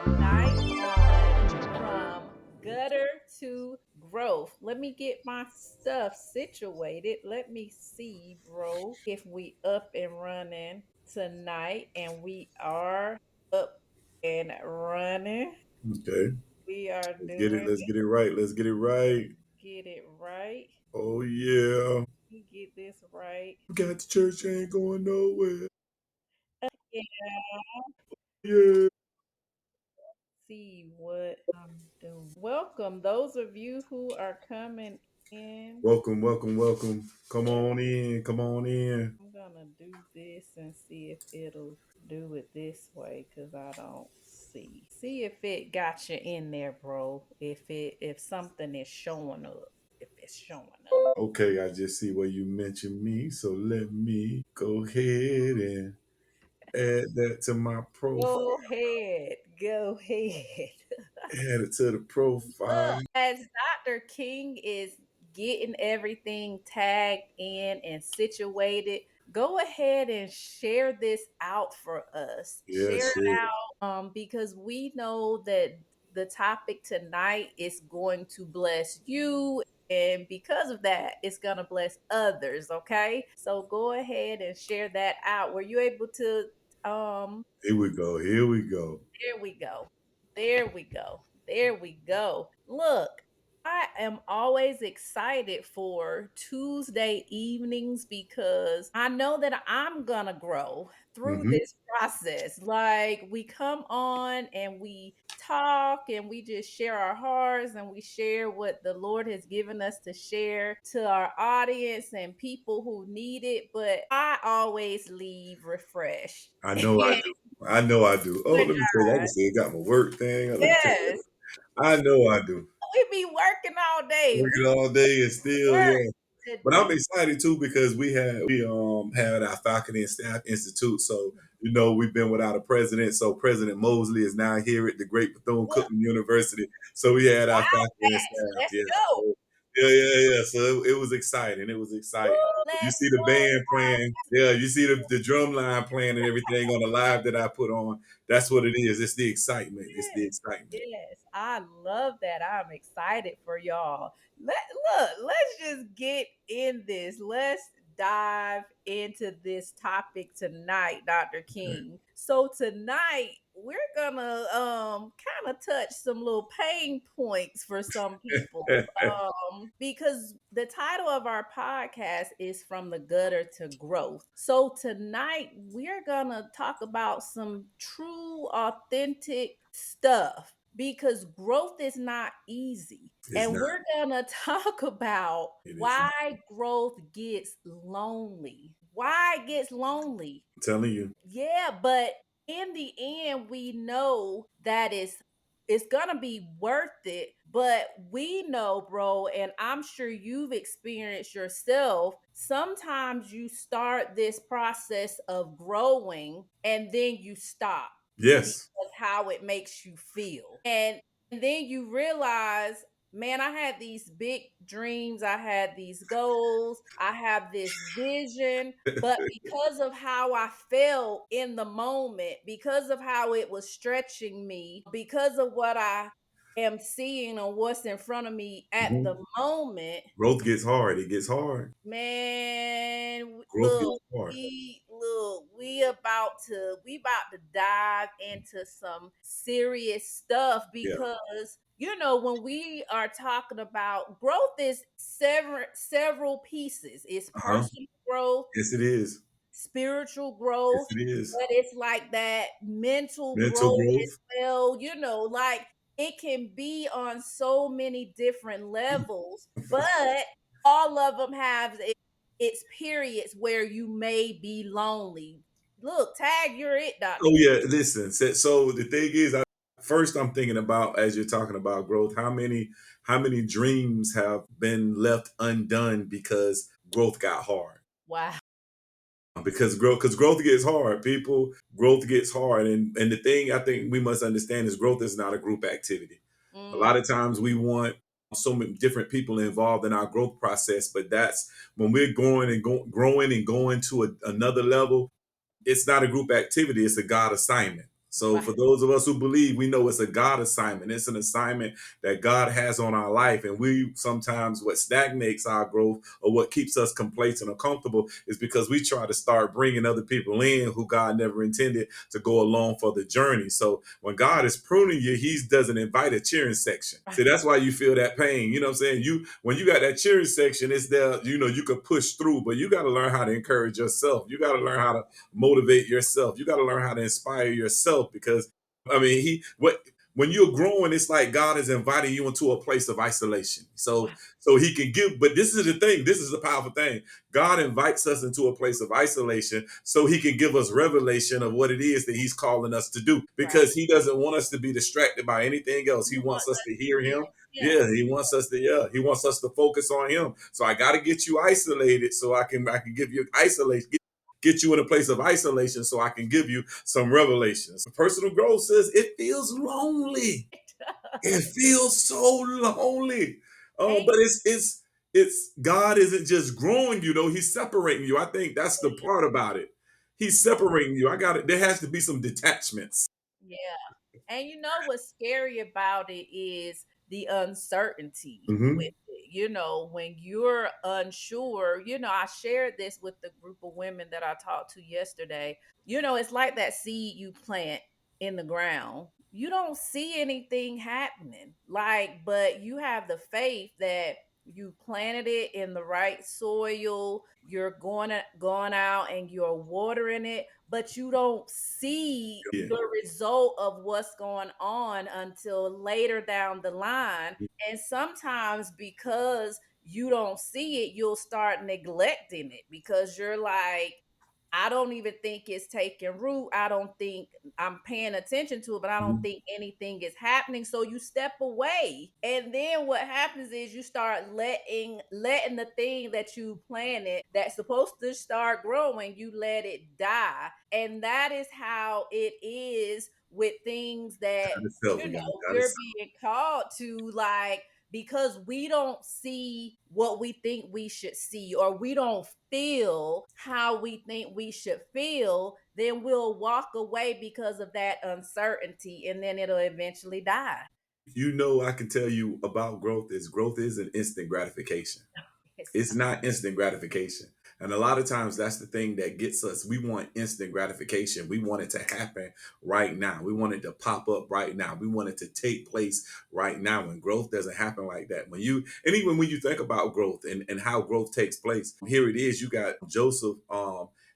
tonight on From Gutter to Growth. Let me get my stuff situated. Let me see, bro, if we up and running tonight. And we are up and running. Okay. We are Let's get it. doing Let's get it right. Let's get it right. get it right. Oh yeah. We get this right. We got the church ain't going nowhere. Yeah. Yeah. See what I'm doing. Welcome, those of you who are coming in. Welcome, welcome, welcome. Come Let on in. Come on in. I'm gonna do this and see if it'll do it this way because I don't see. See if it got you in there, bro. If something is showing up. If it's showing up. Okay, I just see where you mentioned me. So let me go ahead and add that to my profile. Go ahead. Go ahead. Add it to the profile. Look, as Dr. King is getting everything tagged in and situated, go ahead and share this out for us. Share Yes, it yeah. out because we know that the topic tonight is going to bless you. And because of that, it's going to bless others. Okay. So go ahead and share that out. Were you able to Here we go. Here we go. there we go. There we go. There we go. Look, I am always excited for Tuesday evenings because I know that I'm going to grow through Hmm. this process. Like, we come on and we talk and we just share our hearts and we share what the Lord has given us to share to our audience and people who need it. But I always leave refreshed. I know I do. I know I do. Oh, Good let me tell you, I can see it got my work thing. Let me tell you. Yes. I know I do. We be working all day. We Working all day and still, work yeah. to But I'm do. excited too because we had our faculty and staff institute. So we've been without a president. So President Mosley is now here at the Great Bethune Look, Cookman University. So we had our wow, faculty and Max, staff. let's Yeah. go. So, yeah. So it was exciting. It was exciting. You Let's see the go. band playing. Yeah, you see the drum line playing and everything on the live that I put on. That's what it is. It's the excitement. It's the Yes, excitement. yes, I love that. I'm excited for y'all. Let's just get in this. Let's dive into this topic tonight, Dr. King. So tonight we're gonna kind of touch some little pain points for some people. Because the title of our podcast is From the Gutter to Growth. So tonight we're gonna talk about some true, authentic stuff because growth is not easy. It's And not. we're gonna talk about It is why not. growth gets lonely. Why it gets lonely. I'm telling you. Yeah, but in the end, we know that it's gonna be worth it. But we know, bro, and I'm sure you've experienced yourself. Sometimes you start this process of growing and then you stop Yes. because how it makes you feel. And then you realize, man, I had these big dreams, I had these goals, I have this vision, but because of how I felt in the moment, because of how it was stretching me, because of what I am seeing or what's in front of me at the Mhm. moment, Growth gets hard. It gets hard. man, Growth gets hard. we about to dive into some serious stuff Yeah. because when we are talking about growth is several pieces. It's Uh huh. personal growth, Yes, it is. spiritual Yes, growth, it is. but it's like that mental Mental growth as growth. well, like it can be on so many different levels, but all of them have its periods where you may be lonely. Look, tag, you're it, Dr. Oh King. yeah. Listen. So the thing is, first I'm thinking about as you're talking about growth. How many dreams have been left undone because growth got hard? Wow. Because growth gets hard. People, growth gets hard, and the thing I think we must understand is growth is not a group activity. A Mm, lot of times we want so many different people involved in our growth process, but that's when we're going and growing and going to another level. It's not a group activity; it's a God assignment. So Right. for those of us who believe, we know it's a God assignment. It's an assignment that God has on our life. And we sometimes what stagnates our growth or what keeps us complacent or comfortable is because we try to start bringing other people in who God never intended to go along for the journey. So when God is pruning you, he doesn't invite a cheering section. See, that's why you feel that pain. You know what I'm saying? When you got that cheering section, it's there, you could push through, but you got to learn how to encourage yourself. You got to learn how to motivate yourself. You got to learn how to inspire yourself because I mean, when you're growing, it's like God is inviting you into a place of isolation. So he can give, but this is the thing, this is the powerful thing. God invites us into a place of isolation so he can give us revelation of what it is that he's calling us to do because Right. he doesn't want us to be distracted by anything else. He He wants wants us us to to hear hear him. him. He wants us to focus on him. So I got to get you isolated so I can give you isolation, get you in a place of isolation so I can give you some revelations. Personal growth says it feels lonely. It feels so lonely. And But it's God isn't just growing you though, he's separating you. I think that's the part about it. He's separating you. I got it. There has to be some detachments. yeah. And you know what's scary about it is the uncertainty with Hmm. it. When you're unsure, I shared this with the group of women that I talked to yesterday. It's like that seed you plant in the ground. You don't see anything happening. But you have the faith that you planted it in the right soil. You're going out and you're watering it, but you don't see Yeah. the result of what's going on until later down the line. And sometimes because you don't see it, you'll start neglecting it because you're like, I don't even think it's taking root. I don't think I'm paying attention to it, but I don't Mhm. think anything is happening. So you step away. And then what happens is you start letting the thing that you planted that's supposed to start growing, you let it die. And that is how it is with things that That is self again. That we're is being called to, like, because we don't see what we think we should see, or we don't feel how we think we should feel, then we'll walk away because of that uncertainty, and then it'll eventually die. I can tell you about growth is an instant gratification. It's It's not instant gratification. And a lot of times that's the thing that gets us. We want instant gratification. We want it to happen right now. We want it to pop up right now. We want it to take place right now. And growth doesn't happen like that. And even when you think about growth and how growth takes place, here it is. You got Joseph,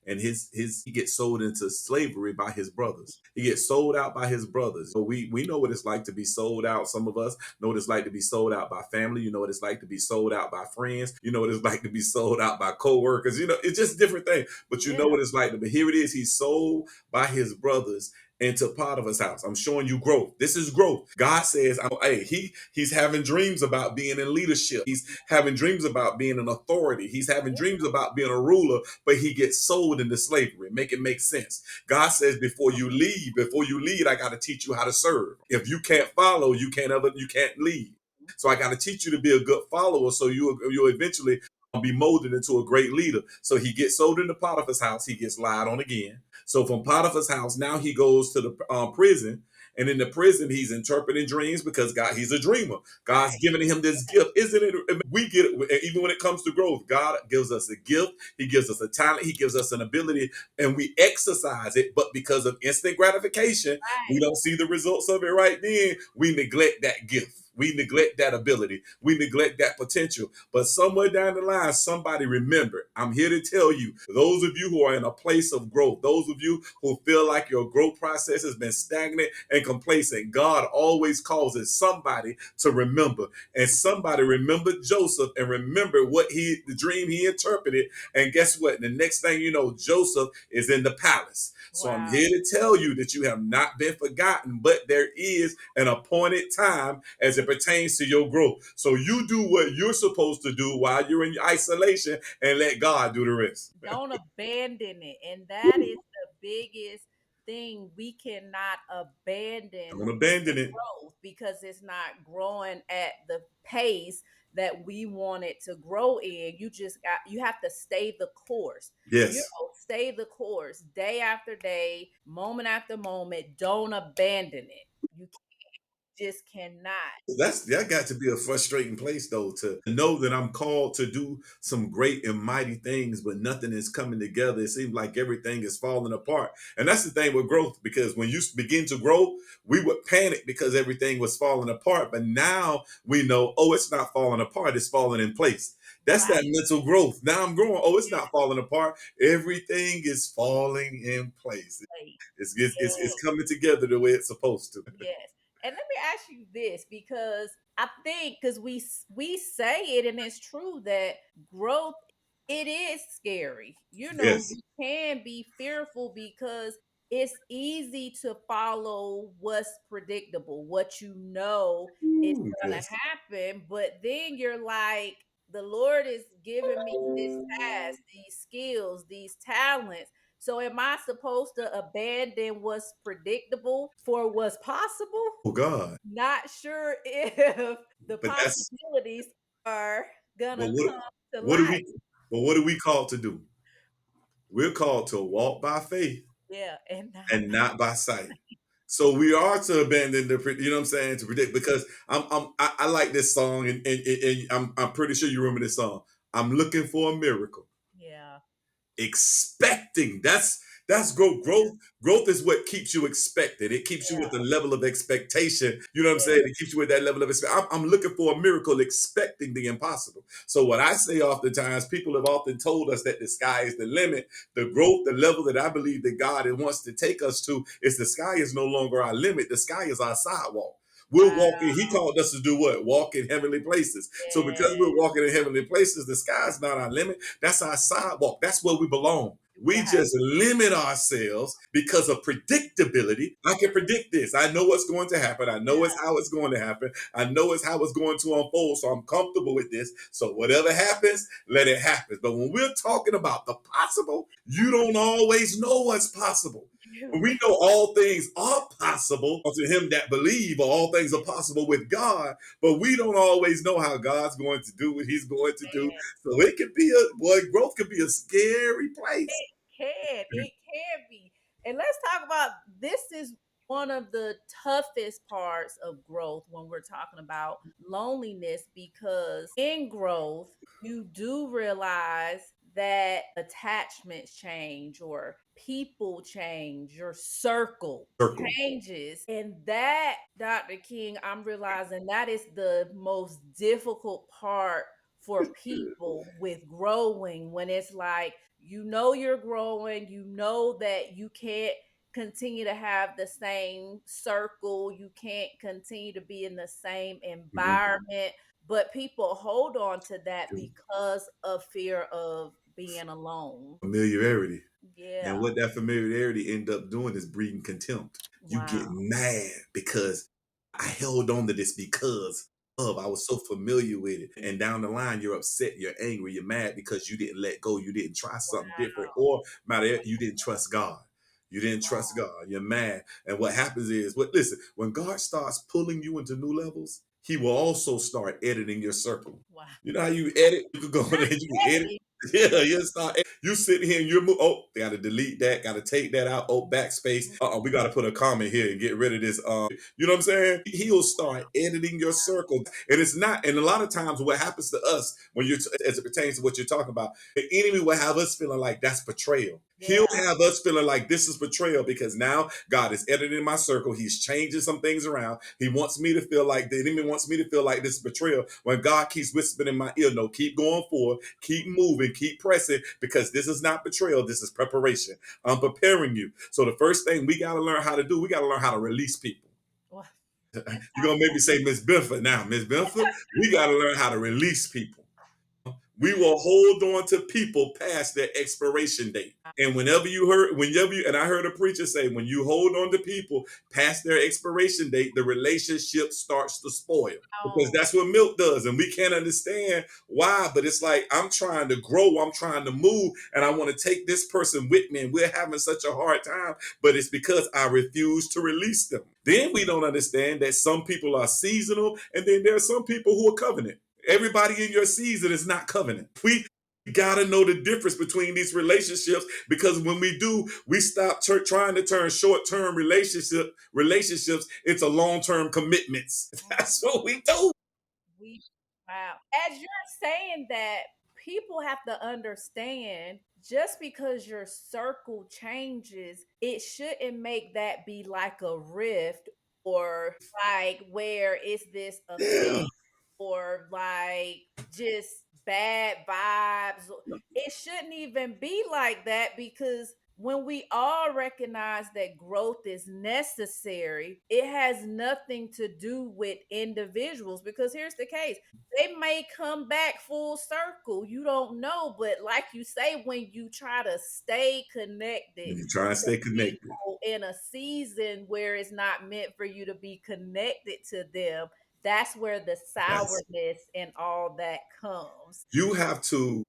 and his he gets sold into slavery by his brothers. He gets sold out by his brothers. So we know what it's like to be sold out. Some of us know what it's like to be sold out by family. You know what it's like to be sold out by friends. You know what it's like to be sold out by coworkers. It's just different things. But you know yeah, what it's like to be. Here it is. He's sold by his brothers into Potiphar's house. I'm showing you growth. This is growth. God says, hey, he's having dreams about being in leadership. He's having dreams about being an authority. He's having dreams about being a ruler, but he gets sold into slavery. Make it make sense. God says, before you lead, I got to teach you how to serve. If you can't follow, you can't lead. So I got to teach you to be a good follower, so you'll eventually be molded into a great leader. So he gets sold into Potiphar's house. He gets lied on again. So from Potiphar's house, now he goes to the prison. And in the prison, he's interpreting dreams because he's a dreamer. God's right. giving him this gift. Isn't it? We get it. Even when it comes to growth, God gives us a gift. He gives us a talent. He gives us an ability, and we exercise it. But because of instant gratification, we Right. don't see the results of it right then. We neglect that gift. We neglect that ability. We neglect that potential. But somewhere down the line, somebody remember. I'm here to tell you, those of you who are in a place of growth, those of you who feel like your growth process has been stagnant and complacent, God always causes somebody to remember. And somebody remembered Joseph and remember the dream he interpreted. And guess what? The next thing you know, Joseph is in the palace. So I'm Wow. here to tell you that you have not been forgotten, but there is an appointed time as it pertains to your growth. So you do what you're supposed to do while you're in isolation and let God do the rest. Don't abandon it. And that is the biggest thing. We cannot abandon Don't abandon it. growth because it's not growing at the pace that we want it to grow in. You have to stay the course. You Yes. know, stay the course day after day, moment after moment. Don't abandon it. You just cannot. That got to be a frustrating place though, to know that I'm called to do some great and mighty things, but nothing is coming together. It seems like everything is falling apart. And that's the thing with growth, because when you begin to grow, we would panic because everything was falling apart. But now we know, oh, it's not falling apart, it's falling in place. That's that Right. mental growth. Now I'm growing. Oh, it's Yes. not falling apart. Everything is falling in place. Right. It's Yes. coming together the way it's supposed to. Yes. And let me ask you this, because I think, because we say it and it's true that growth, it is scary. Yes. You can be fearful because it's easy to follow what's predictable, what is Ooh, going yes. to happen, but then you're like, the Lord is giving me this task, these skills, these talents. So am I supposed to abandon what's predictable for what's possible? Oh God. Not sure if the But that's possibilities are but gonna what come to what are light. we but what are we called to do? We're called to walk by faith Yeah, and not and not by sight. So we are to abandon you know what I'm saying, to predict, because I like this song, and I'm pretty sure you remember this song. I'm looking for a miracle. yeah, Expecting. That's growth. Growth is what keeps you expected. It keeps you with a level of expectation. You know what I'm yeah, saying? It keeps you with that level of expect. I'm looking for a miracle, expecting the impossible. So what I say oftentimes, people have often told us that the sky is the limit. The growth, the level that I believe that God wants to take us to, is the sky is no longer our limit. The sky is our sidewalk. We're walking. wow, He called us to do what? Walk in heavenly places. So because we're yeah, walking in heavenly places, the sky is not our limit. That's our sidewalk. That's where we belong. We right, just limit ourselves because of predictability. I can predict this. I know what's going to happen. I know it's yeah, how it's going to happen. I know it's how it's going to unfold. So I'm comfortable with this. So whatever happens, let it happen. But when we're talking about the possible, you don't always know what's possible. you When we know all things are possible to him that believe, or all things are possible with God, but we don't always know how God's going to do what he's going to do. man. So it could be growth could be a scary place. It can be. And let's talk about, this is one of the toughest parts of growth when we're talking about loneliness, because in growth, you do realize that attachments change, or people change, your circle Circle. changes. And that, Dr. King, I'm realizing that is the most difficult part for people with growing, when it's like, you're growing, that you can't continue to have the same circle, you can't continue to be in the same Mhm. environment, but people hold on to that because of fear of being alone. Familiarity. And Yeah. what that familiarity end up doing is breeding contempt. You get Wow. mad because I held on to this because of I was so familiar with it. And down the line, you're upset, you're angry, you're mad because you didn't let go, you didn't try something different, or matter you didn't trust God. You didn't trust God. You're mad. And what happens is, listen, when God starts pulling you into new levels, he will also start editing your circle. Wow. You know how you edit? You can go in there and you can edit. Yeah, you start. You sit here and you're oh, they got to delete that, got to take that out. Oh, backspace. We got to put a comment here and get rid of this. You know what I'm saying? He'll start editing your circle, and it's not. And a lot of times, what happens to us when you're as it pertains to what you're talking about, the enemy will have us feeling like that's betrayal. He'll Yeah. have us feeling like this is betrayal because now God is editing my circle. He's changing some things around. He wants me to feel like the enemy wants me to feel like this is betrayal. When God keeps whispering in my ear, no, keep going forward, keep moving, keep pressing, because this is not betrayal. This is preparation. I'm preparing you. So the first thing we got to learn how to do, we got to learn how to release people. Well, let's You're talk gonna make me say Miss Benford now. Miss Benford, we got to learn how to release people. We will hold on to people past their expiration date. And and I heard a preacher say, when you hold on to people past their expiration date, the relationship starts to spoil. Because about. that's what milk does. And we can't understand why, but it's like, I'm trying to grow, I'm trying to move, and I want to take this person with me. And we're having such a hard time, but it's because I refuse to release them. Then we don't understand that some people are seasonal, and then there are some people who are covenant. Everybody in your season is not covenant. You gotta know the difference between these relationships, because when we do, we stop trying to turn short-term relationships into long-term commitments. That's what we do. We wow. As you're saying that, people have to understand just because your circle changes, it shouldn't make that be like a rift or like where it's this Yeah. offense or like just bad vibes. It shouldn't even be like that because when we all recognize that growth is necessary, it has nothing to do with individuals. Because here's the case, they may come back full circle. You don't know. But like you say, when you try to stay connected You try and to stay connected. people in a season where it's not meant for you to be connected to them, that's where the That's sourness and all that comes. You have to,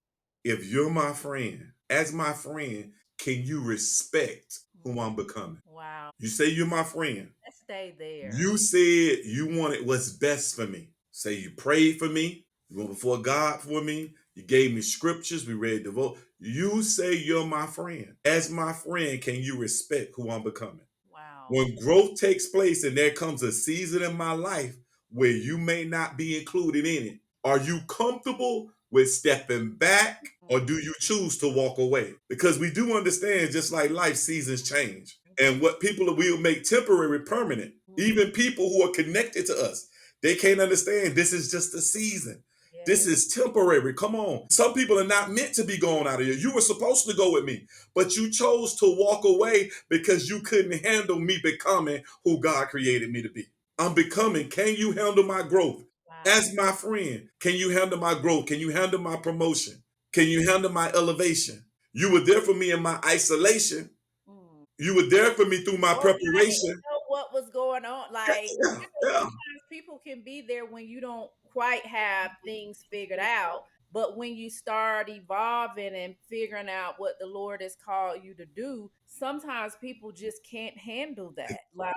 if you're my friend, as my friend, can you respect who I'm becoming? Wow. You say you're my friend. Let's stay there. You said you wanted what's best for me. Say you prayed for me. You went before God for me. You gave me scriptures. We read the vote. You say you're my friend. As my friend, can you respect who I'm becoming? Wow. When growth takes place and there comes a season in my life where you may not be included in it, are you comfortable with stepping back, or do you choose to walk away? Because we do understand, just like life, seasons change. And what people will make temporary permanent. Even people who are connected to us, they can't understand this is just a season. This Yes. is temporary. Come on. Some people are not meant to be going out of here. You were supposed to go with me, but you chose to walk away because you couldn't handle me becoming who God created me to be. I'm becoming. Can you handle my growth? Wow. As my friend, can you handle my growth? Can you handle my promotion? Can you handle my elevation? You were there for me in my isolation. Mm. You were there for me through my Or I didn't preparation. know what was going on. Like, Yeah, yeah. sometimes people can be there when you don't quite have things figured out. But when you start evolving and figuring out what the Lord has called you to do, sometimes people just can't handle that. Like,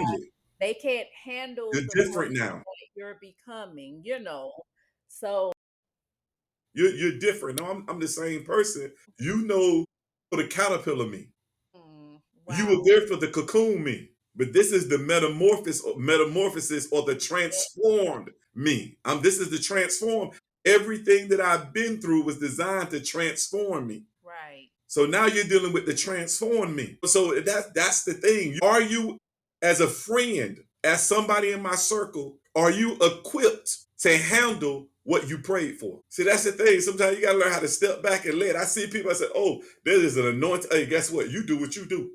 they can't handle You're the different person now. that you're becoming. So, You're different. No, I'm the same person. You know, for the caterpillar me. You wow. were there for the cocoon me. But this is the metamorphosis or the Yeah, transformed me. This is the transform. Everything that I've been through was designed to transform me. right. So now you're dealing with the transform me. So that's the thing. Are you, as a friend, as somebody in my circle, are you equipped to handle what you prayed for? See, that's the thing. Sometimes you gotta learn how to step back and let. I see people, I say, oh, there is an anointing. Hey, guess what? You do what you do.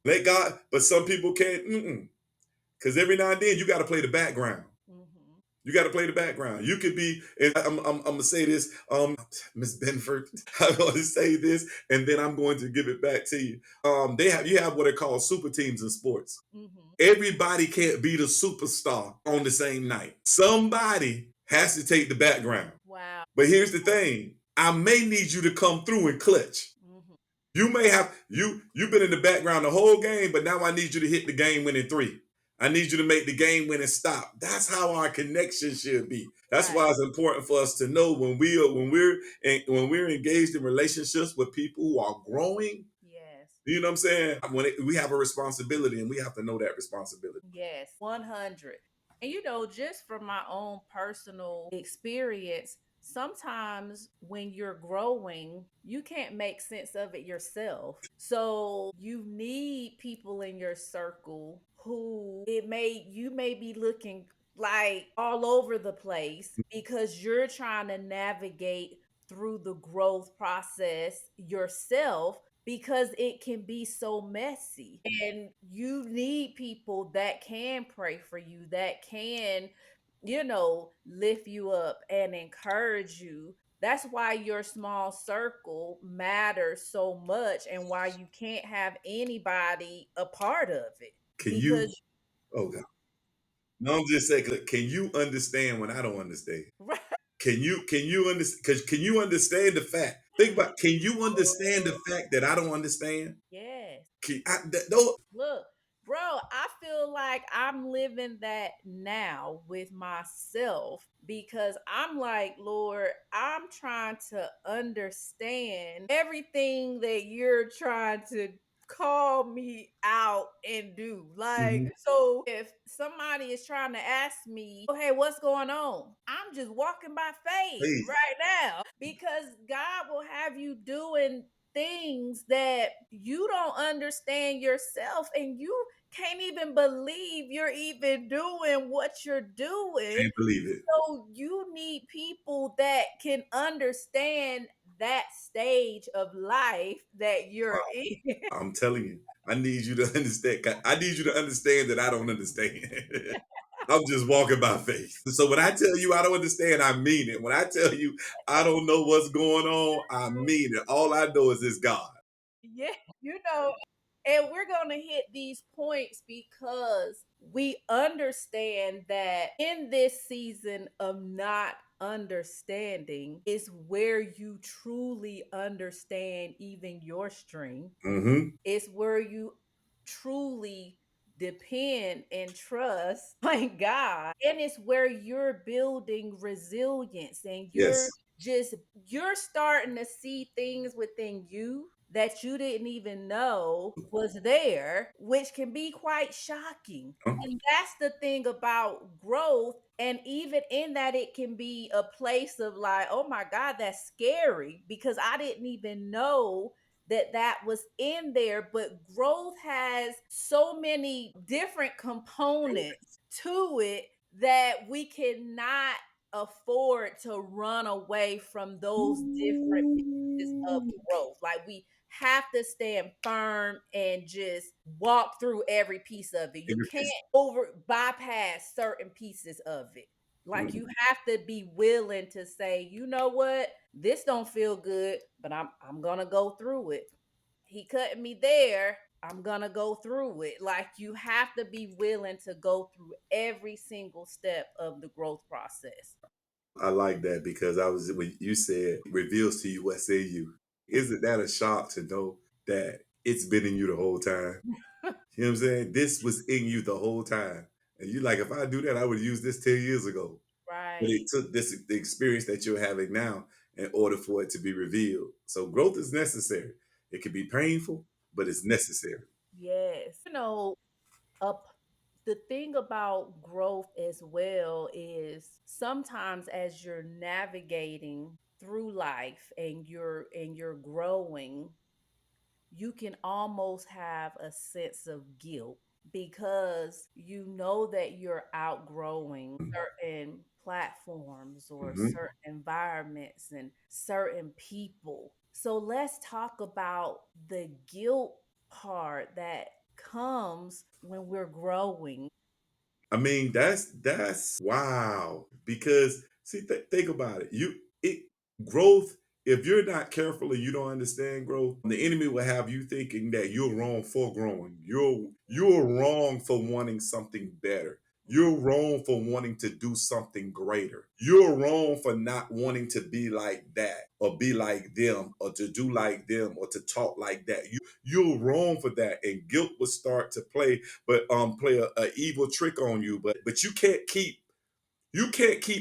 Let God, but some people can't, because every now and then you got to play the background. Hmm. You got to play the background. You could be, and I'm gonna say this, Miss Benford. I'm going to say this, and then I'm going to give it back to you. You have what are called super teams in sports. Hmm. Everybody can't be the superstar on the same night. Somebody has to take the background. Wow. But here's the thing: I may need you to come through and clutch. Hmm. You may have you've been in the background the whole game, but now I need you to hit the game winning three. I need you to make the game winning stop. That's how our connection should be. That's Right. why it's important for us to know when we're engaged in relationships with people who are growing. Yes. You know what I'm saying? We have a responsibility, and we have to know that responsibility. Yes, 100. And just from my own personal experience, sometimes when you're growing, you can't make sense of it yourself. So you need people in your circle who you may be looking like all over the place because you're trying to navigate through the growth process yourself because it can be so messy. And you need people that can pray for you, that can, lift you up and encourage you. That's why your small circle matters so much and why you can't have anybody a part of it Can you? because Oh God! No, I'm just saying. Can you understand when I don't understand? right. Can you understand? Can you understand the fact? Think about. Can you understand the fact that I don't understand? Yes. No, Look, bro, I feel like I'm living that now with myself because I'm like, Lord, I'm trying to understand everything that you're trying to call me out and do. Like, Mhm. so if somebody is trying to ask me, oh, hey, what's going on? I'm just walking by faith Faith. right now because God will have you doing things that you don't understand yourself and you can't even believe you're even doing what you're doing. Can't believe it. So you need people that can understand that stage of life that you're in. I'm telling you, I need you to understand. I need you to understand that I don't understand. I'm just walking by faith. So when I tell you I don't understand, I mean it. When I tell you I don't know what's going on, I mean it. All I know is it's God. Yeah, you know, and we're going to hit these points because we understand that in this season of not understanding is where you truly understand even your strength. Mm-hmm. It's where you truly depend and trust on God. And it's where you're building resilience and you're Yes. just you're starting to see things within you that you didn't even know was there, which can be quite shocking. Huh? And that's the thing about growth. And even in that, it can be a place of like, oh my God, that's scary because I didn't even know that that was in there. But growth has so many different components to it that we cannot afford to run away from those different pieces of Ooh. growth. Like we have to stand firm and just walk through every piece of it. You Every can't piece. over bypass certain pieces of it. Like you Mm. have to be willing to say, you know what, this don't feel good, but I'm gonna go through it. He cutting me there. I'm gonna go through it. Like you have to be willing to go through every single step of the growth process. I like that because I was when you said reveals to you what's in you. Isn't that a shock to know that it's been in you the whole time? You know what I'm saying? This was in you the whole time. And you like, if I do that, I would use this 10 years ago. But it Right. took this the experience that you're having now in order for it to be revealed. So growth is necessary. It can be painful, but it's necessary. Yes. Up the thing about growth as well is sometimes as you're navigating through life and you're growing, you can almost have a sense of guilt because you know that you're outgrowing certain platforms or Mhm. certain environments and certain people. So let's talk about the guilt part that comes when we're growing. I mean, that's wow. Because see, think about it. It growth. If you're not careful and you don't understand growth, the enemy will have you thinking that you're wrong for growing. You're wrong for wanting something better. You're wrong for wanting to do something greater. You're wrong for not wanting to be like that or be like them or to do like them or to talk like that. You're wrong for that. And guilt will start to play a evil trick on you. But you can't keep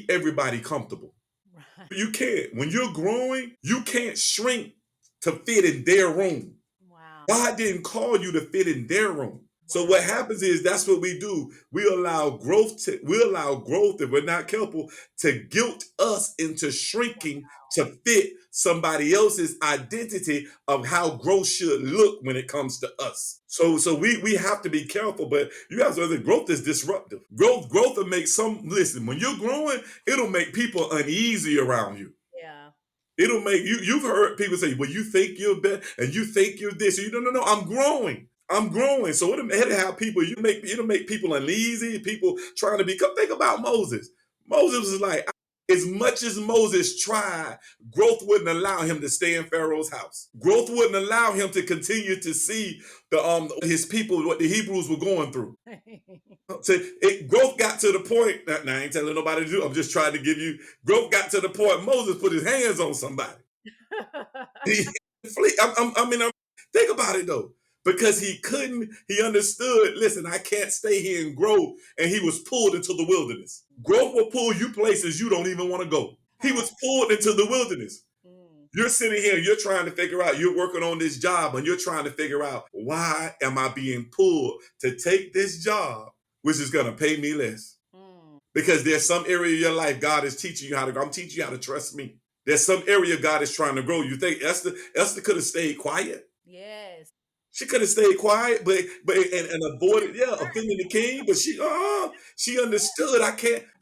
everybody comfortable. Right. You can't. When you're growing, you can't shrink to fit in their room. Wow. God didn't call you to fit in their room. So Wow. what happens is that's what we do. We allow growth if we're not careful to guilt us into shrinking to fit somebody else's identity of how growth should look when it comes to us. So we have to be careful, but you have to understand growth is disruptive. Growth will make listen, when you're growing, it'll make people uneasy around you. Yeah. It'll make you've heard people say, well, you think you're better and you think you're this. You no, I'm growing. I'm growing. So it'll have people, it'll make people uneasy, people trying to become. Think about Moses. Moses was like, as much as Moses tried, growth wouldn't allow him to stay in Pharaoh's house. Growth wouldn't allow him to continue to see his people, what the Hebrews were going through. So growth got to the point. Now I ain't telling nobody to do. I'm just trying to give you. Growth got to the point. Moses put his hands on somebody. He flee. I mean, think about it though. because he couldn't, he understood, listen, I can't stay here and grow. And he was pulled into the wilderness. Growth will pull you places you don't even want to go. He was pulled into the wilderness. Mm. You're sitting here, you're trying to figure out, you're working on this job, and you're trying to figure out, why am I being pulled to take this job, which is going to pay me less? Mm. Because there's some area of your life God is teaching you how to, I'm teaching you how to trust me. There's some area God is trying to grow. You think Esther could have stayed quiet? Yes. She could have stayed quiet, but and avoided, yeah, offending the king. But she understood. I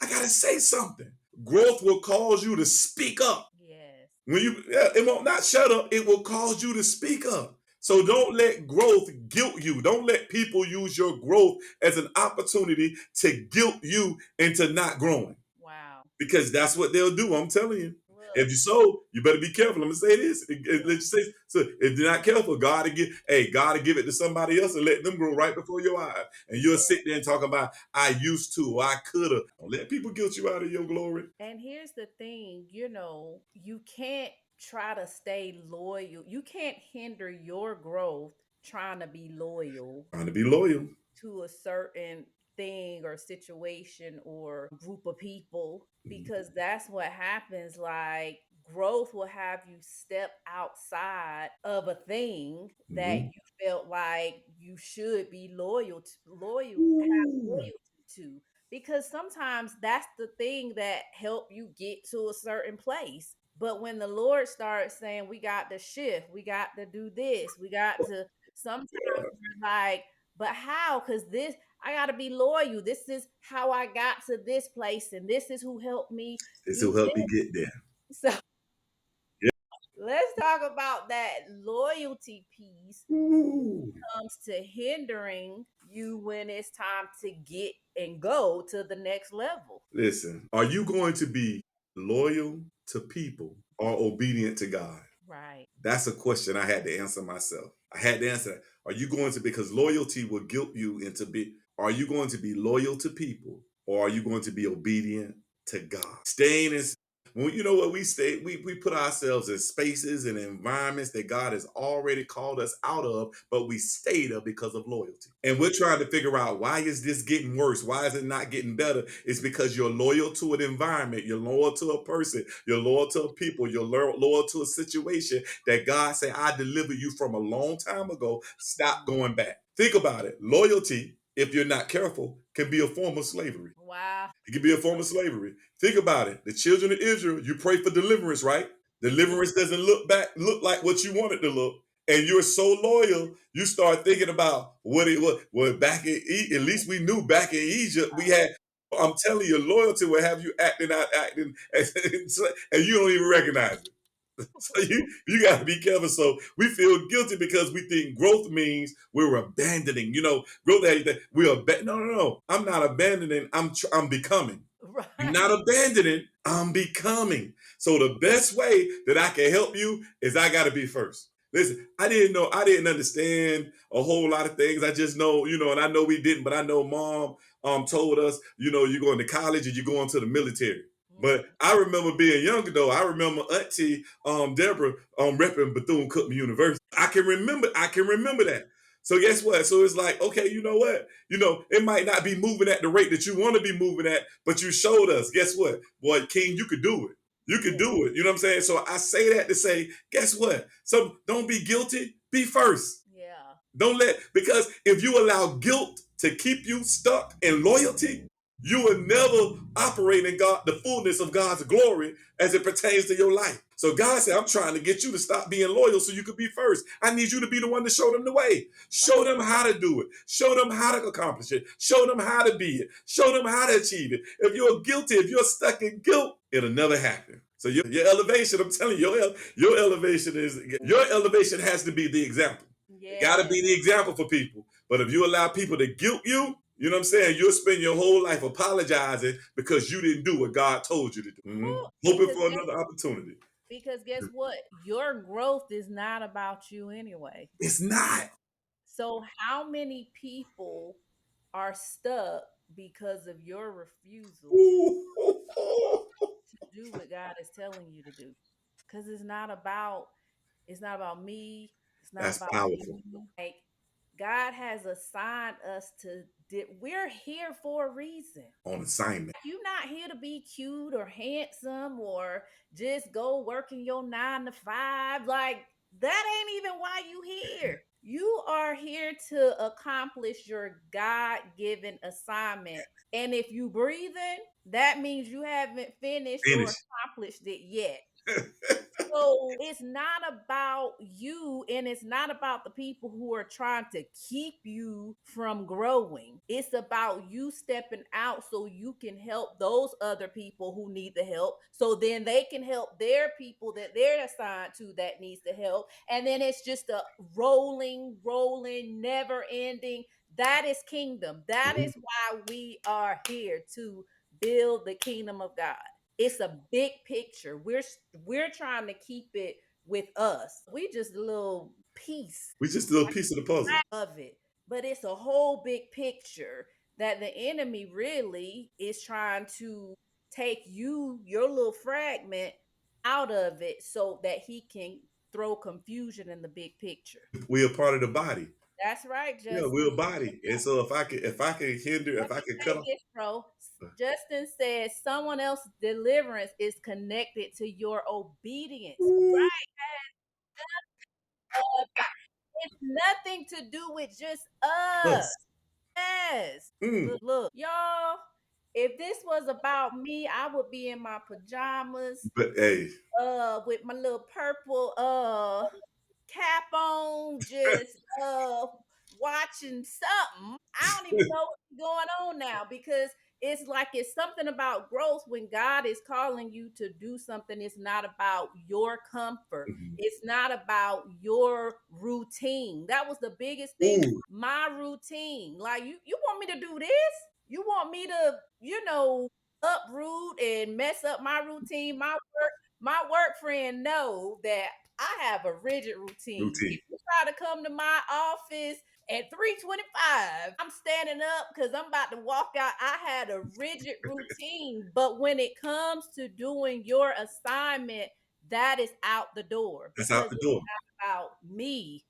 gotta say something. Growth will cause you to speak up. Yes. When it won't not shut up. It will cause you to speak up. So don't let growth guilt you. Don't let people use your growth as an opportunity to guilt you into not growing, Wow. because that's what they'll do. I'm telling you. Look. If you sow, you better be careful. I'm gonna say this. Let you say so. If you're not careful, God to give it to somebody else and let them grow right before your eyes. And you'll sit there and talk about, I used to, or I coulda. Don't let people guilt you out of your glory. And here's the thing, you can't try to stay loyal. You can't hinder your growth trying to be loyal Trying to be loyal. to a certain thing or situation or group of people, because that's what happens. Like, growth will have you step outside of a thing that Mm-hmm. you felt like you should be have Ooh. loyalty to, because sometimes that's the thing that help you get to a certain place. But when the Lord starts saying, we got to shift, we got to do this, we got to, sometimes we're like, but how? Because this, I got to be loyal. This is how I got to this place, and this is who helped me This do will help me get there. this. So let's talk about that loyalty piece Ooh. comes to hindering you when it's time to get and go to the next level. Listen, are you going to be loyal to people or obedient to God? Right. That's a question I had to answer myself. I had to answer that. Are you going to, because loyalty will guilt you into are you going to be loyal to people, or are you going to be obedient to God? Staying in, when you know what, we put ourselves in spaces and environments that God has already called us out of, but we stay there because of loyalty. And we're trying to figure out, why is this getting worse? Why is it not getting better? It's because you're loyal to an environment, you're loyal to a person, you're loyal to a people, you're loyal to a situation that God said, I delivered you from a long time ago. Stop going back. Think about it. Loyalty, if you're not careful, can be a form of slavery. Wow. It can be a form of slavery. Think about it. The children of Israel, you pray for deliverance, right? Deliverance doesn't look like what you want it to look. And you're so loyal, you start thinking about what it was. Well, back in at least we knew back in Egypt, we had. I'm telling you, loyalty will have you acting, and you don't even recognize it. So you got to be careful. So we feel guilty because we think growth means we're abandoning. Growth that we're no. I'm not abandoning. I'm becoming. I'm Right. not abandoning. I'm becoming. So the best way that I can help you is I got to be first. Listen, I didn't know. I didn't understand a whole lot of things. I just know, and I know we didn't, but I know Mom told us, you're going to college and you're going to the military. But Mm. I remember being younger though. I remember Auntie Deborah repping Bethune Cookman University. I can remember that. So guess what? So it's like, okay, you know what? It might not be moving at the rate that you want to be moving at, but you showed us. Guess what? Boy, King, you could do it. You could Yeah. do it. You know what I'm saying? So I say that to say, guess what? So don't be guilty. Be first. Yeah. Because if you allow guilt to keep you stuck in loyalty, you will never operate in the fullness of God's glory as it pertains to your life. So God said, I'm trying to get you to stop being loyal so you could be first. I need you to be the one to show them the way. Right. Show them how to do it. Show them how to accomplish it. Show them how to be it. Show them how to achieve it. If you're guilty, if you're stuck in guilt, it'll never happen. So your elevation, I'm telling you, your elevation has to be the example. It got to Yeah. be the example for people. But if you allow people to guilt you, you know what I'm saying? You'll spend your whole life apologizing because you didn't do what God told you to do. Whew. Hoping for another opportunity. Because guess what? Your growth is not about you anyway. It's not. So how many people are stuck because of your refusal to do what God is telling you to do? Because it's not about me. It's not That's about you. powerful. Like, God has assigned us to, we're here for a reason. On assignment. You're not here to be cute or handsome or just go working your 9 to 5. Like, that ain't even why you here. You are here to accomplish your God given assignment. And if you breathing, that means you haven't finished or Finish. accomplished it yet. So it's not about you, and it's not about the people who are trying to keep you from growing. It's about you stepping out so you can help those other people who need the help. So then they can help their people that they're assigned to that needs the help. And then it's just a rolling, never ending. That is kingdom. That Mhm. is why we are here to build the kingdom of God. It's a big picture. We're trying to keep it with us. We just a little piece We just a little piece of the puzzle. of it, but it's a whole big picture that the enemy really is trying to take your little fragment out of it so that he can throw confusion in the big picture. We are part of the body. That's right, Yeah, Justin. we're a body. And so if I can hinder, Let if I me can cut say off. this, bro. Justin says someone else's deliverance is connected to your obedience. Ooh, It's nothing to do with just us. us. Yes. Mm. Look, y'all, if this was about me, I would be in my pajamas, But hey, with my little purple cap on, just watching something. I don't even know what's going on now because it's like it's something about growth when God is calling you to do something. It's not about your comfort. Mhm. It's not about your routine. That was the biggest thing. Ooh, My routine. Like you want me to do this? You want me to, uproot and mess up my routine, my work friend know that I have a rigid routine. If routine. you try to come to my office at 3:25, I'm standing up because I'm about to walk out. I had a rigid routine. But when it comes to doing your assignment, that is out the door That's out because the it's door. not about me.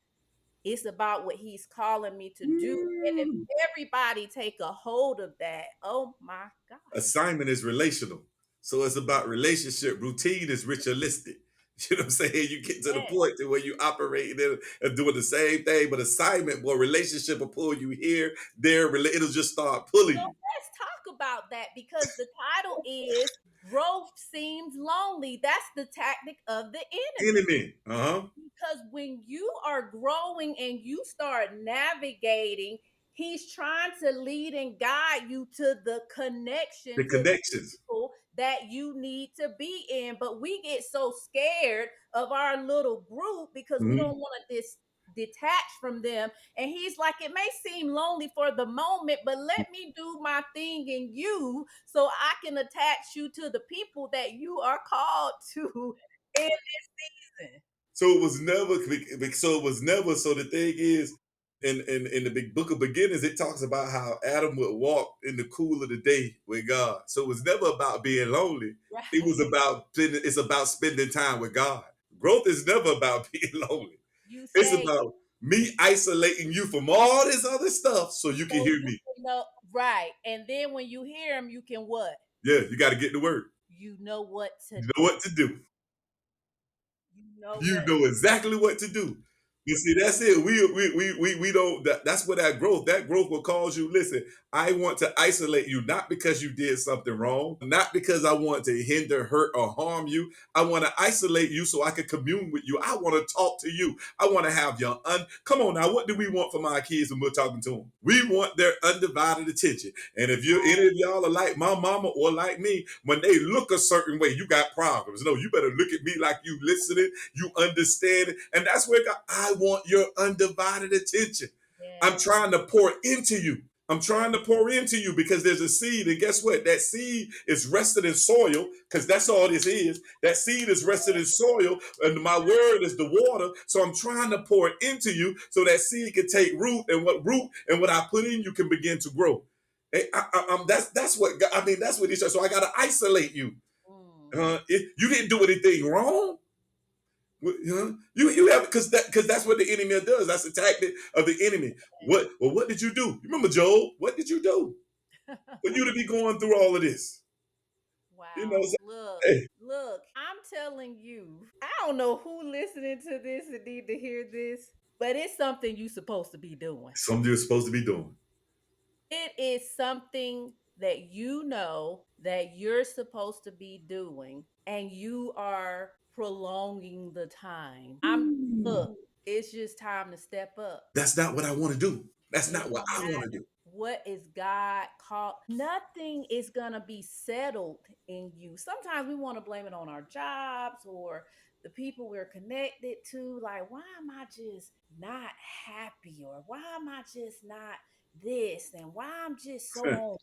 It's about what he's calling me to do. And if Mm. everybody take a hold of that, oh my God. Assignment is relational. So it's about relationship. Routine is ritualistic. You know what I'm saying? You get to the Yes. point to where you operate and doing the same thing, but assignment, boy, relationship will pull you here, there, it'll just start pulling So you. let's talk about that because the title is Growth Seems Lonely. That's the tactic of the enemy. Enemy. Uh-huh. Because when you are growing and you start navigating, he's trying to lead and guide you to the connection The to the connections. people that you need to be in. But we get so scared of our little group because we Mhm. don't want to detach from them. And he's like, it may seem lonely for the moment, but let me do my thing in you so I can attach you to the people that you are called to in this season. So it was never. So it was never. So the thing is, in the big book of beginnings, it talks about how Adam would walk in the cool of the day with God. So it was never about being lonely. It was Right. about it's about spending time with God. Growth is never about being lonely. You It's say about me isolating you from all this other stuff so you can so hear you me. can know right. And then when you hear him, you can what? Yeah, you got to get to work. You know what to You know do. what to do. You know You what. know exactly what to do. You see, that's it. We don't. That's what that growth will cause you. Listen, I want to isolate you not because you did something wrong, not because I want to hinder, hurt, or harm you. I want to isolate you so I can commune with you. I want to talk to you. I want to have your come on now. What do we want from our kids when we're talking to them? We want their undivided attention. And if you any of y'all are like my mama or like me, when they look a certain way, you got problems. No, you better look at me like you listening, you understand it. And that's where God, I want your undivided attention. I'm Yes. trying to pour into you. I'm trying to pour into you because there's a seed. And guess what? That seed is rested in soil because that's all this is. That seed is rested in soil and my word is the water. So I'm trying to pour it into you so that seed can take root and what I put in you can begin to grow. That's what I mean. That's what he said. So I got to isolate you. Mm. You didn't do anything wrong. You have because that's what the enemy does. That's the tactic of the enemy. What did you do? You remember Job? What did you do for you to be going through all of this? You know, Wow. so, Look, hey, look, I'm telling you, I don't know who listening to this and need to hear this, but it's something you're supposed to be doing. something you're supposed to be doing. It is something that you know that you're supposed to be doing, and you are prolonging the time. Look, Ooh, it's just time to step up. that's not what I want to do. That's It's not what I want to do. what is God called? Nothing is gonna be settled in you. Sometimes we want to blame it on our jobs or the people we're connected to. Like, why am I just not happy? Or why am I just not this? And why I'm just so on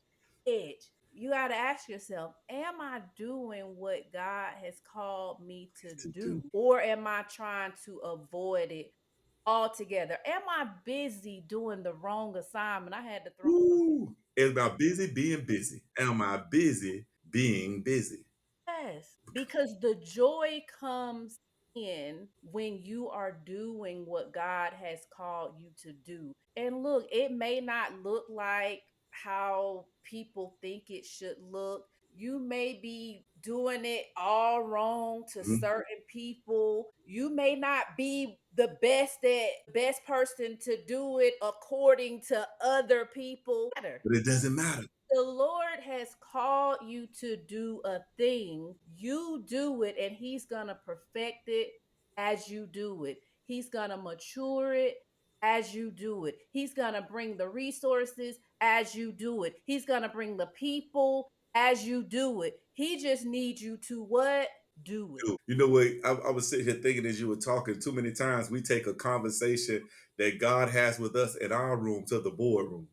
edge? You got to ask yourself, am I doing what God has called me to To do? do. Or am I trying to avoid it altogether? Am I busy doing the wrong assignment? I had to throw Ooh, am I busy being busy? Am I busy being busy? yes, because the joy comes in when you are doing what God has called you to do. And look, it may not look like how people think it should look. You may be doing it all wrong to Mhm. certain people. You may not be the best person to do it according to other people. But it doesn't matter. The Lord has called you to do a thing, you do it, and He's going to perfect it as you do it. He's going to mature it as you do it. He's going to bring the resources as you do it. He's going to bring the people as you do it. He just needs you to what? Do it. You know what? I was sitting here thinking as you were talking, too many times we take a conversation that God has with us in our room to the boardroom.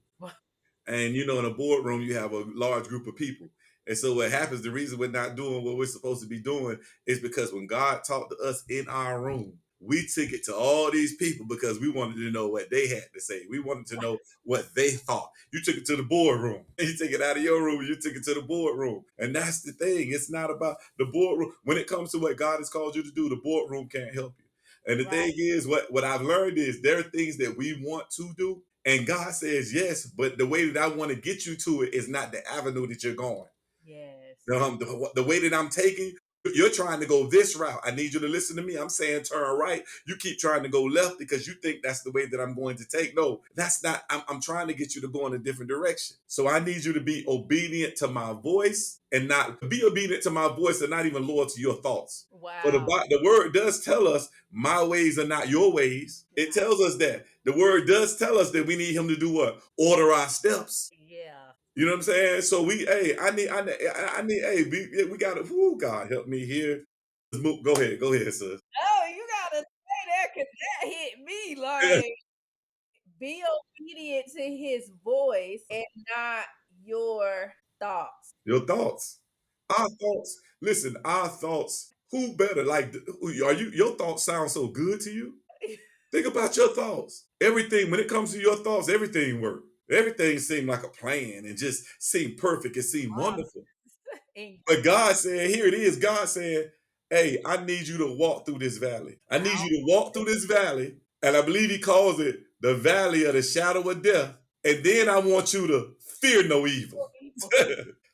And in a boardroom, you have a large group of people. And so what happens, the reason we're not doing what we're supposed to be doing is because when God talked to us in our room, we took it to all these people because we wanted to know what they had to say. We wanted to know what they thought. You took it to the boardroom. You took it out of your room. You took it to the boardroom. And that's the thing. It's not about the boardroom. When it comes to what God has called you to do, the boardroom can't help you. And the Right. thing is, what I've learned is there are things that we want to do, and God says yes, but the way that I want to get you to it is not the avenue that you're going. Yes. The way that I'm taking, you're trying to go this route. I need you to listen to me. I'm saying turn right. You keep trying to go left because you think that's the way that I'm going to take. No, that's not. I'm trying to get you to go in a different direction. So I need you to be obedient to my voice and not be obedient to my voice and not even loyal to your thoughts. For Wow. the word does tell us my ways are not your ways. It Wow. tells us that. The word does tell us that we need him to do what? Order our steps. Yeah. You know what I'm saying? So we got to, God help me here. Go ahead, sis. Oh, you gotta say that because that hit me. Like, be obedient to his voice and not your thoughts. Your thoughts. Our thoughts. Listen, our thoughts. Who better? Like, are you? Your thoughts sound so good to you. Think about your thoughts. Everything, when it comes to your thoughts, everything works. Everything seemed like a plan and just seemed perfect. It seemed wonderful. And But God said, here it is. God said, hey, I need you to walk through this valley. I need wow, you to walk through this valley. And I believe he calls it the valley of the shadow of death. And then I want you to fear no evil. people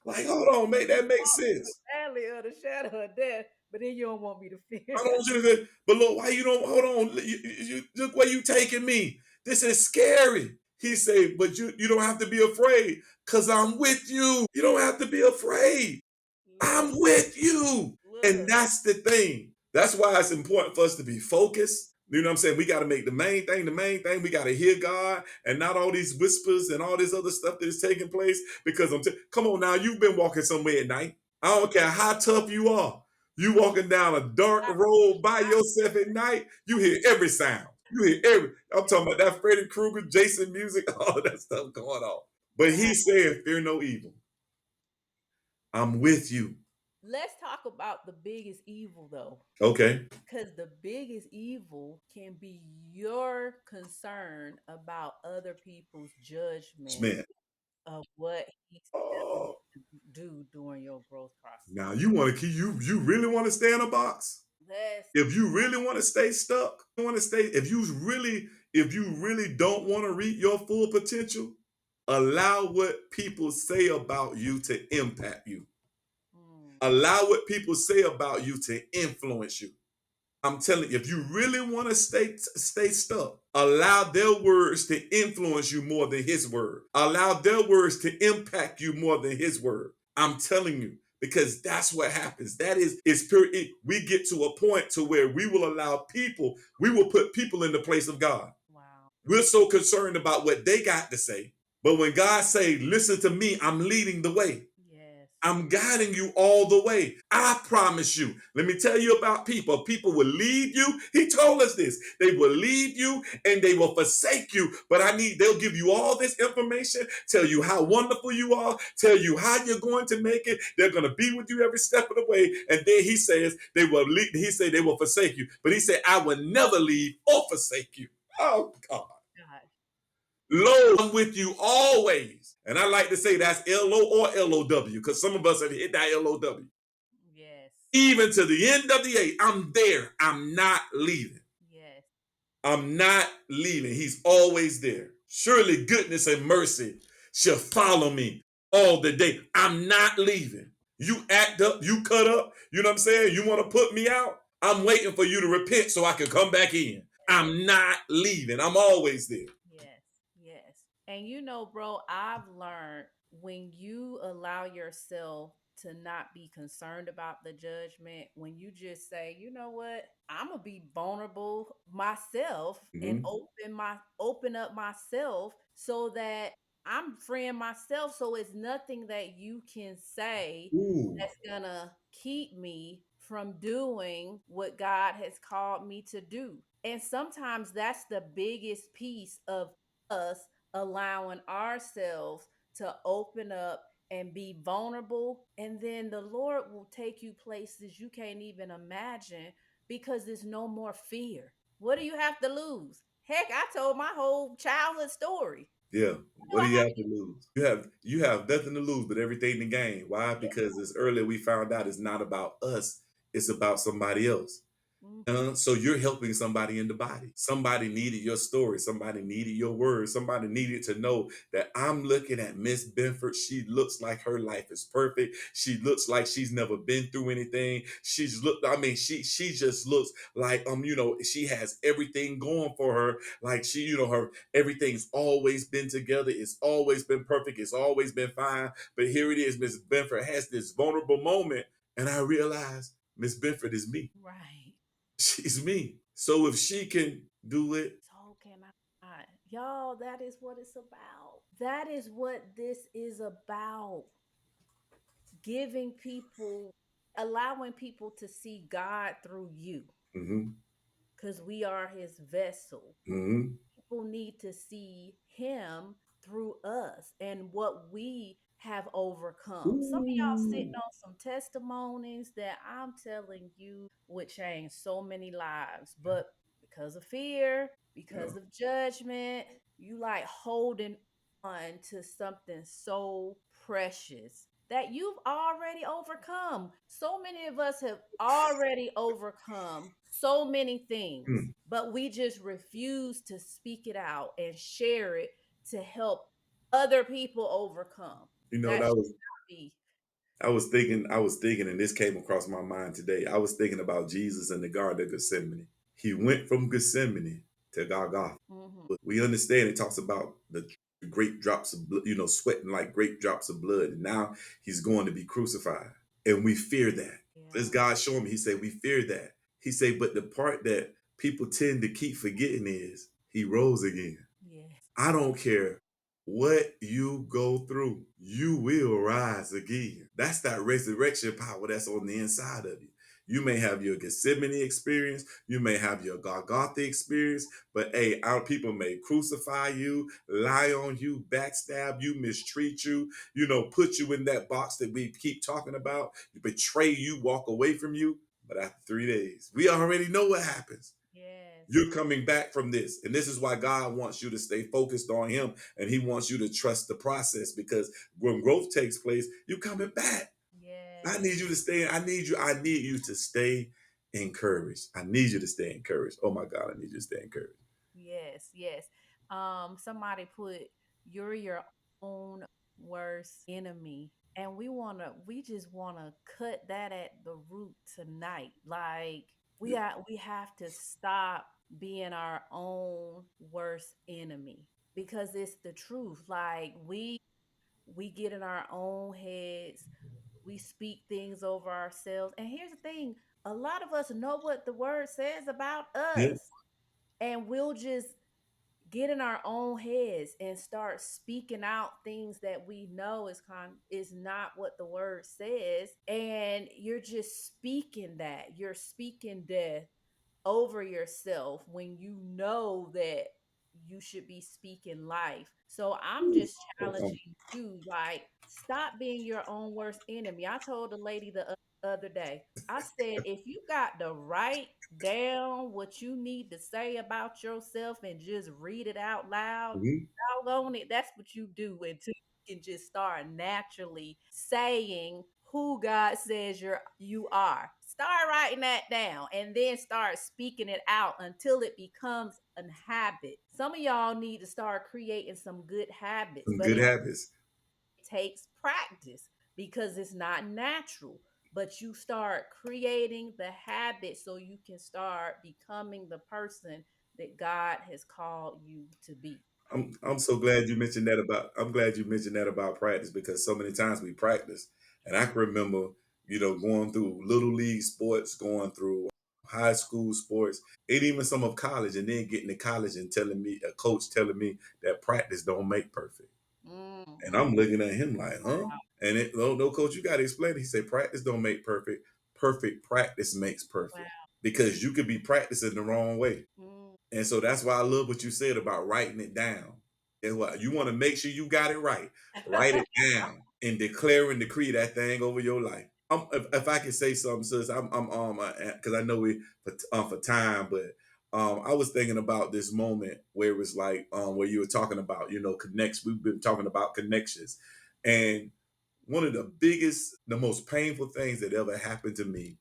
Like, hold on, make that make sense. valley of the shadow of death, but then you don't want me to fear. I don't want you to say, but Lord, why you don't hold on? Look where you taking me. This is scary. He said, but you don't have to be afraid because I'm with you. You don't have to be afraid. Look, I'm with you. And look. that's the thing. That's why it's important for us to be focused. You know what I'm saying? We got to make the main thing the main thing. We got to hear God and not all these whispers and all this other stuff that is taking place. Because come on now, you've been walking somewhere at night. I don't care how tough you are. You walking down a dark road by yourself at night, you hear every sound. You hear I'm talking about that Freddy Krueger, Jason music, all that stuff going on. But Wow. he said, fear no evil. I'm with you. Let's talk about the biggest evil though. Okay. Because the biggest evil can be your concern about other people's judgment Man. of what he's telling Oh, you to do during your growth process. now you want to keep you really want to stay in a box? Let's If you really want to stay stuck, if you really don't want to reach your full potential, allow what people say about you to impact you. mm, Allow what people say about you to influence you. I'm telling you, if you really want to stay stuck, allow their words to influence you more than his word. Allow their words to impact you more than his word. I'm telling you, because that's what happens. That is pure. We get to a point to where we will allow people, we will put people in the place of God. wow. We're so concerned about what they got to say. But when God say, listen to me, I'm leading the way. Yes. I'm guiding you all the way. I promise you. Let me tell you about people. People will leave you. He told us this. They will leave you and they will forsake you. But they'll give you all this information, tell you how wonderful you are, tell you how you're going to make it. They're going to be with you every step of the way. And then he says they will leave, he said they will forsake you. But he said, I will never leave or forsake you. Oh God. God. Lo, I'm with you always. And I like to say that's LO or LOW because some of us have hit that LOW. Yes. Even to the end of the age, I'm there. I'm not leaving. Yes. I'm not leaving. He's always there. Surely goodness and mercy shall follow me all the day. I'm not leaving. You act up, you cut up, you know what I'm saying? You want to put me out? I'm waiting for you to repent so I can come back in. I'm not leaving. I'm always there. Yes. Yes. And bro, I've learned when you allow yourself to not be concerned about the judgment, when you just say, you know what, I'm gonna be vulnerable myself and Mhm. open up myself so that I'm freeing myself. So it's nothing that you can say Ooh, that's gonna keep me from doing what God has called me to do. And sometimes that's the biggest piece of us allowing ourselves to open up and be vulnerable. And then the Lord will take you places you can't even imagine because there's no more fear. What do you have to lose? Heck, I told my whole childhood story. yeah. What do What do I you have? have to lose? You have nothing to lose but everything to gain. Why? Yeah. Because as earlier we found out it's not about us, it's about somebody else. Mhm. So you're helping somebody in the body. Somebody needed your story. Somebody needed your words. Somebody needed to know that I'm looking at Miss Benford. She looks like her life is perfect. She looks like she's never been through anything. She just looks like she has everything going for her. Like her everything's always been together. It's always been perfect. It's always been fine. But here it is, Miss Benford has this vulnerable moment, and I realize Miss Benford is me. Right. She's me. So if she can do it, So can I. Y'all, that is what it's about. That is what this is about. Giving people, allowing people to see God through you mm-hmm, because we are his vessel. mm-hmm, People need to see him through us and what we have overcome. Some of y'all ooh, sitting on some testimonies that I'm telling you would change so many lives, but because of fear, yeah, because of judgment, you like holding on to something so precious that you've already overcome. So many of us have already overcome so many things, mm. but we just refuse to speak it out and share it to help other people overcome. You know what That should not be. I was thinking, and this came across my mind today. I was thinking about Jesus in the Garden of Gethsemane. He went from Gethsemane to Golgotha. Mhm. We understand it talks about the great drops of blood, sweating like great drops of blood, and now he's going to be crucified, and we fear that. As Yeah. God showed me, He said we fear that. He said, but the part that people tend to keep forgetting is He rose again. Yes. I don't care what you go through, you will rise again. That's that resurrection power that's on the inside of you. You may have your Gethsemane experience, you may have your Golgotha experience, but hey, our people may crucify you, lie on you, backstab you, mistreat you, put you in that box that we keep talking about, betray you, walk away from you. But after 3 days, we already know what happens. Yes. You're coming back from this. And this is why God wants you to stay focused on Him and He wants you to trust the process because when growth takes place, you're coming back. I Yes. need you to stay. I need you to stay encouraged. I need you to stay encouraged. Oh my God, I need you to stay encouraged. Yes, yes. Somebody put you're your own worst enemy. And we just wanna cut that at the root tonight. Like we have to stop being our own worst enemy because it's the truth. Like we get in our own heads, we speak things over ourselves. And here's the thing, a lot of us know what the word says about Yeah. us, and we'll just get in our own heads and start speaking out things that we know is not what the word says, and you're just speaking that. You're speaking death over yourself when you know that you should be speaking life. So I'm just challenging you, like, stop being your own worst enemy. I told the lady the other day, I said, if you got to write down what you need to say about yourself and just read it out loud, Mhm. doggone it, that's what you do until you can just start naturally saying who God says you are. Start writing that down and then start speaking it out until it becomes a habit. Some of y'all need to start creating some good habits, Some but good it habits. takes practice because it's not natural. But you start creating the habit so you can start becoming the person that God has called you to be. I'm so glad you mentioned that about I'm glad you mentioned that about practice because so many times we practice. And I can remember, going through little league sports, going through high school sports, and even some of college, and then getting to college and telling me a coach telling me that practice don't make perfect. And I'm looking at him like, huh? And no, coach, you got to explain it. He said, practice don't make perfect. Perfect practice makes perfect because you could be practicing the wrong way. Wow. And so that's why I love what you said about writing it down. And what you want to make sure you got it right. Write it down and declare and decree that thing over your life. If I can say something, sis, I'm because I know we for time, but I was thinking about this moment where it was like where you were talking about connects. We've been talking about connections, and one of the biggest, the most painful things that ever happened to me.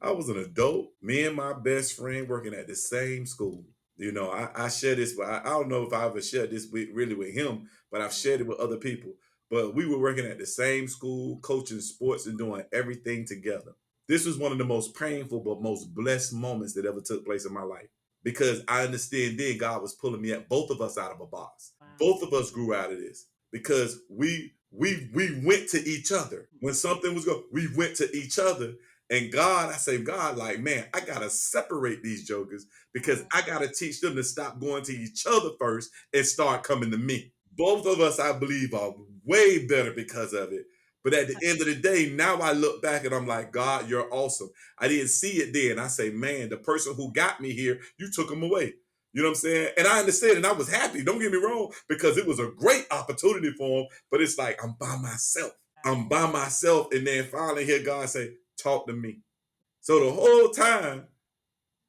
I was an adult, me and my best friend working at the same school. I share this, but I don't know if I ever shared this really with him, but I've shared it with other people. But we were working at the same school, coaching sports and doing everything together. This was one of the most painful but most blessed moments that ever took place in my life because I understand then God was pulling me at both of us out of a box. Both of us grew out of this because we went to each other when something was going. We went to each other, and God, I say, God, like, man, I gotta separate these jokers because I gotta teach them to stop going to each other first and start coming to me. Both of us, I believe, are way better because of it. But at the end of the day, now I look back and I'm like, God, you're awesome. I didn't see it then. I say, man, the person who got me here, you took him away. You know what I'm saying? And I understand, and I was happy. Don't get me wrong, because it was a great opportunity for him. But it's like I'm by myself. I'm by myself, and then finally hear God say, "Talk to me." So the whole time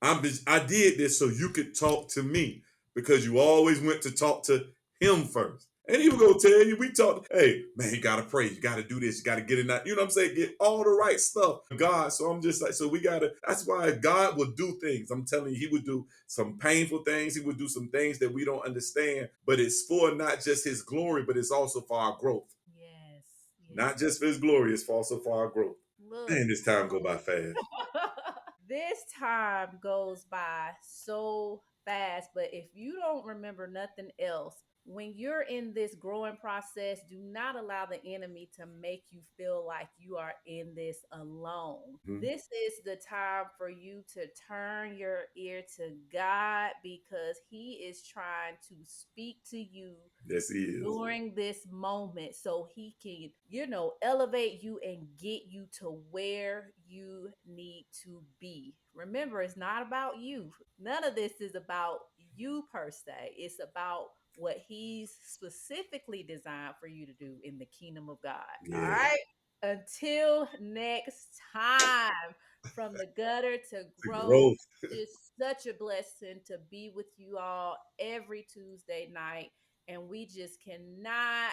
I did this so you could talk to me because you always went to talk to him first. And he was gonna tell you, we talked, hey, man, you gotta pray, you gotta do this, you gotta get in that, you know what I'm saying? Get all the right stuff. God, so I'm just like, so we gotta, that's why God will do things. I'm telling you, he would do some painful things, he would do some things that we don't understand, but it's for not just his glory, but it's also for our growth. Yes, yes. Not just for his glory, it's also for our growth. Look, Man, this time go by fast. this time goes by so fast, but if you don't remember nothing else, when you're in this growing process, do not allow the enemy to make you feel like you are in this alone. Mhm. This is the time for you to turn your ear to God because He is trying to speak to you Yes, he is. during this moment so he can, elevate you and get you to where you need to be. Remember, it's not about you. None of this is about you per se. It's about what he's specifically designed for you to do in the kingdom of God. All Yeah. right. Until next time, from the gutter to The growth, growth. it's such a blessing to be with you all every Tuesday night. And we just cannot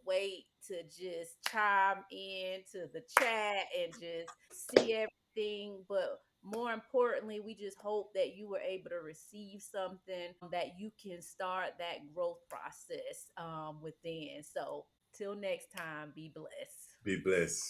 wait to just chime in to the chat and just see everything. But More importantly, we just hope that you were able to receive something that you can start that growth process within. So, till next time, be blessed. Be blessed.